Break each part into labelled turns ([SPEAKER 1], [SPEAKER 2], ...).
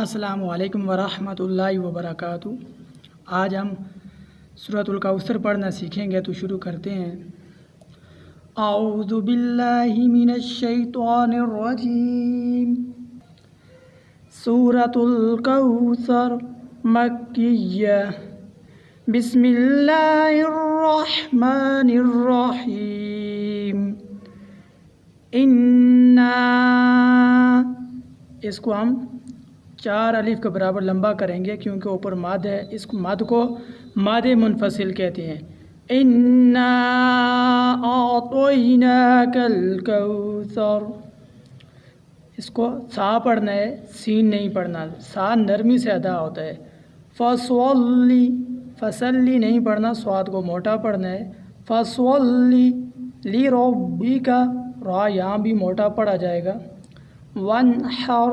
[SPEAKER 1] السلام علیکم ورحمۃ اللہ وبرکاتہ۔ آج ہم سورۃ الکوثر پڑھنا سیکھیں گے، تو شروع کرتے ہیں۔ اعوذ باللہ من الشیطان الرجیم۔ سورۃ الکوثر مکیہ۔ بسم اللہ الرحمن الرحیم۔ اس کو ہم 4 الف کے برابر لمبا کریں گے کیونکہ اوپر ماد ہے، اس کو ماد کو ماد منفصل کہتے ہیں۔ انا اعطیناک الکوثر، اس کو سا پڑھنا ہے، سین نہیں پڑھنا، سا نرمی سے ادا ہوتا ہے۔ فصلی، فصلی نہیں پڑھنا، سواد کو موٹا پڑھنا ہے۔ فصلی لربک، را یہاں بھی موٹا پڑھا جائے گا۔ وانحر،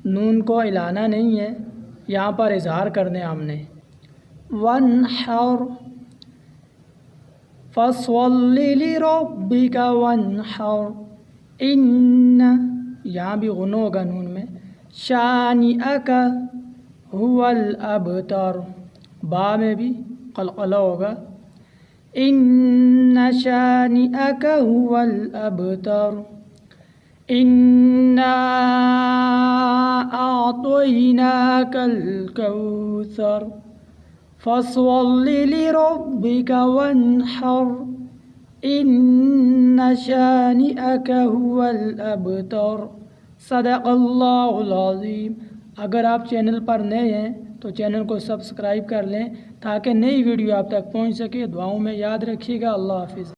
[SPEAKER 1] نون کو ہلانا نہیں ہے، یہاں پر اظہار کرنے ہم نے۔ وانحر فصلی لربک وانحر، ان، یہاں بھی غنو ہوگا نون میں۔ شانئک هو الابتر، با میں بھی قلقلہ ہوگا۔ ان شانئک هو الابتر۔ انا اعطیناک الکوثر فصل لربک وانحر ان شانئک هو الابتر۔ صدق اللہ العظیم۔ اگر آپ چینل پر نئے ہیں تو چینل کو سبسکرائب کر لیں تاکہ نئی ویڈیو آپ تک پہنچ سکے۔ دعاؤں میں یاد رکھیے گا۔ اللہ حافظ۔